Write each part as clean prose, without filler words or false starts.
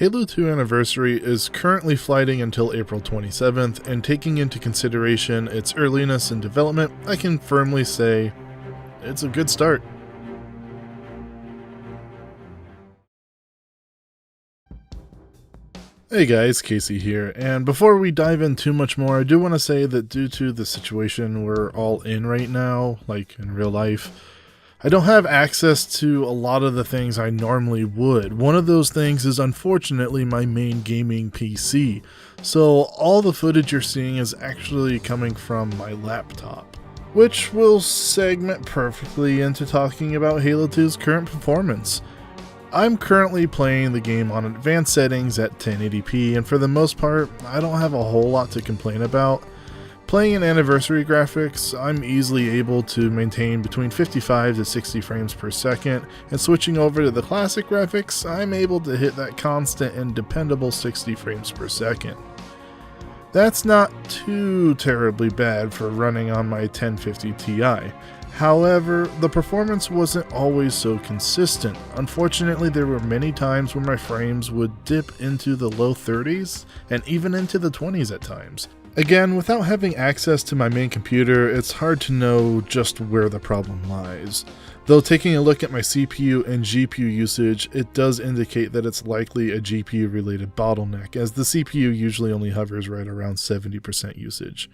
Halo 2 Anniversary is currently flighting until April 27th, and taking into consideration its earliness in development, I can firmly say it's a good start. Hey guys, Casey here, and before we dive in too much more, I do want to say that due to the situation we're all in right now, like in real life, I don't have access to a lot of the things I normally would. One of those things is unfortunately my main gaming PC, so all the footage you're seeing is actually coming from my laptop, which will segment perfectly into talking about Halo 2's current performance. I'm currently playing the game on advanced settings at 1080p, and for the most part, I don't have a whole lot to complain about. Playing in Anniversary graphics, I'm easily able to maintain between 55 to 60 frames per second, and switching over to the classic graphics, I'm able to hit that constant and dependable 60 frames per second. That's not too terribly bad for running on my 1050 Ti. However, the performance wasn't always so consistent. Unfortunately, there were many times where my frames would dip into the low 30s and even into the 20s at times. Again, without having access to my main computer, it's hard to know just where the problem lies. Though taking a look at my CPU and GPU usage, it does indicate that it's likely a GPU related bottleneck, as the CPU usually only hovers right around 70% usage.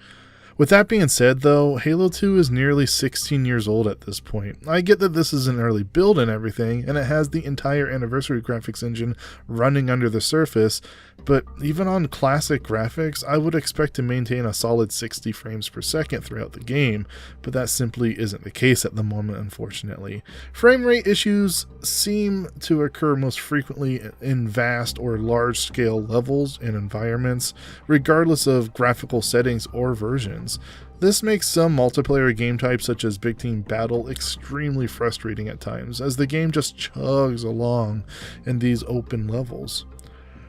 With that being said though, Halo 2 is nearly 16 years old at this point. I get that this is an early build and everything, and it has the entire Anniversary graphics engine running under the surface, but even on classic graphics, I would expect to maintain a solid 60 frames per second throughout the game, but that simply isn't the case at the moment, unfortunately. Frame rate issues seem to occur most frequently in vast or large scale levels and environments, regardless of graphical settings or versions. This makes some multiplayer game types such as Big Team Battle extremely frustrating at times, as the game just chugs along in these open levels.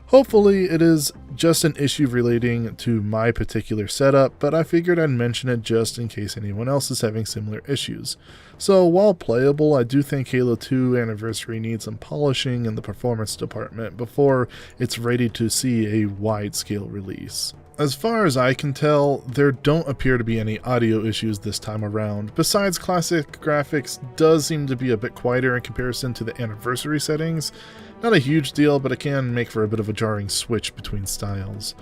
Hopefully it is just an issue relating to my particular setup, but I figured I'd mention it just in case anyone else is having similar issues. So while playable, I do think Halo 2 Anniversary needs some polishing in the performance department before it's ready to see a wide-scale release. As far as I can tell, there don't appear to be any audio issues this time around. Besides, classic graphics does seem to be a bit quieter in comparison to the Anniversary settings. Not a huge deal, but it can make for a bit of a jarring switch between styles.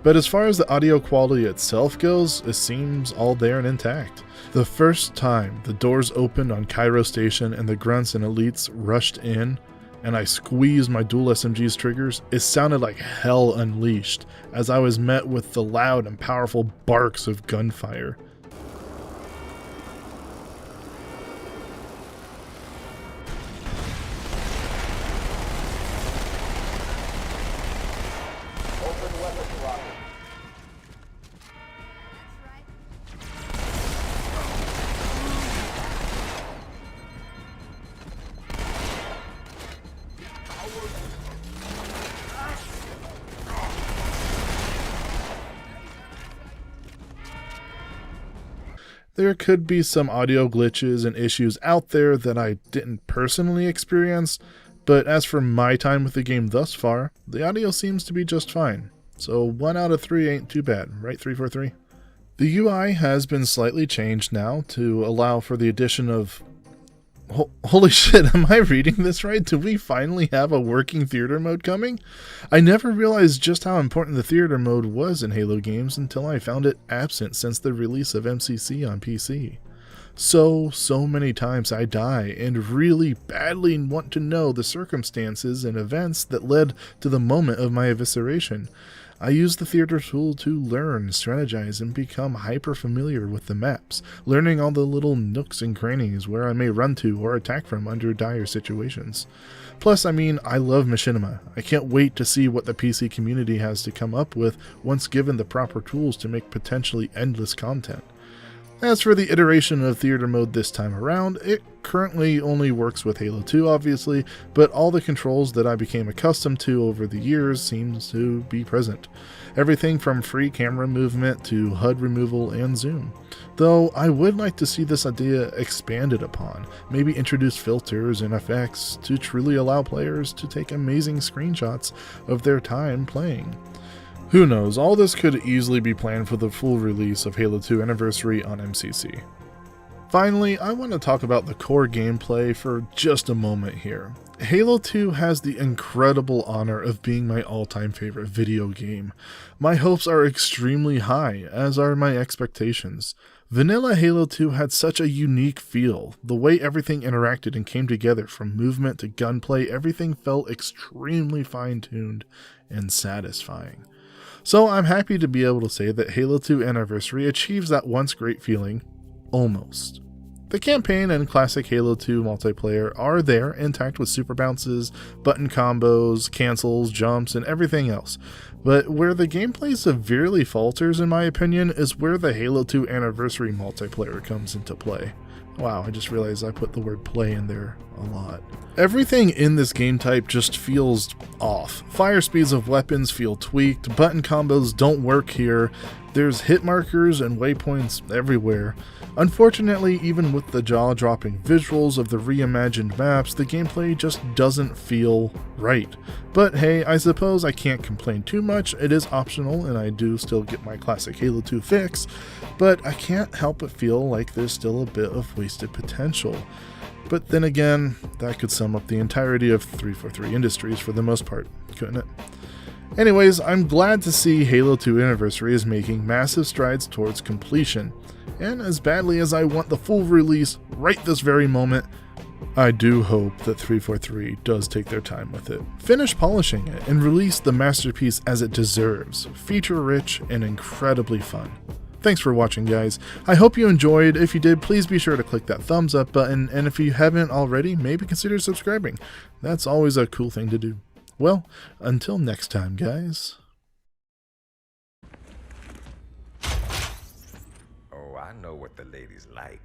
But as far as the audio quality itself goes, it seems all there and intact. The first time the doors opened on Cairo Station and the grunts and elites rushed in, and I squeezed my dual SMG's triggers, it sounded like hell unleashed, as I was met with the loud and powerful barks of gunfire. There could be some audio glitches and issues out there that I didn't personally experience, but as for my time with the game thus far, the audio seems to be just fine. So 1 out of 3 ain't too bad, right 343? The UI has been slightly changed now to allow for the addition of... Holy shit, am I reading this right? Do we finally have a working theater mode coming? I never realized just how important the theater mode was in Halo games until I found it absent since the release of MCC on PC. So many times I die and really badly want to know the circumstances and events that led to the moment of my evisceration. I use the theater tool to learn, strategize, and become hyper familiar with the maps, learning all the little nooks and crannies where I may run to or attack from under dire situations. Plus, I love Machinima. I can't wait to see what the PC community has to come up with once given the proper tools to make potentially endless content. As for the iteration of theater mode this time around, it currently only works with Halo 2 obviously, but all the controls that I became accustomed to over the years seems to be present. Everything from free camera movement to HUD removal and zoom. Though I would like to see this idea expanded upon, maybe introduce filters and effects to truly allow players to take amazing screenshots of their time playing. Who knows, all this could easily be planned for the full release of Halo 2 Anniversary on MCC. Finally, I want to talk about the core gameplay for just a moment here. Halo 2 has the incredible honor of being my all-time favorite video game. My hopes are extremely high, as are my expectations. Vanilla Halo 2 had such a unique feel. The way everything interacted and came together, from movement to gunplay, everything felt extremely fine-tuned and satisfying. So I'm happy to be able to say that Halo 2 Anniversary achieves that once great feeling, almost. The campaign and classic Halo 2 multiplayer are there, intact with super bounces, button combos, cancels, jumps, and everything else. But where the gameplay severely falters, in my opinion, is where the Halo 2 Anniversary multiplayer comes into play. Wow, I just realized I put the word play in there a lot. Everything in this game type just feels off. Fire speeds of weapons feel tweaked, button combos don't work here, there's hit markers and waypoints everywhere. Unfortunately, even with the jaw-dropping visuals of the reimagined maps, the gameplay just doesn't feel right. But hey, I suppose I can't complain too much. It is optional and I do still get my classic Halo 2 fix, but I can't help but feel like there's still a bit of wasted potential. But then again, that could sum up the entirety of 343 Industries for the most part, couldn't it? Anyways, I'm glad to see Halo 2 Anniversary is making massive strides towards completion, and as badly as I want the full release right this very moment, I do hope that 343 does take their time with it, finish polishing it, and release the masterpiece as it deserves, feature-rich and incredibly fun. Thanks for watching, guys. I hope you enjoyed. If you did, please be sure to click that thumbs up button, and if you haven't already, maybe consider subscribing. That's always a cool thing to do. Well, until next time, guys. Oh, I know what the ladies like.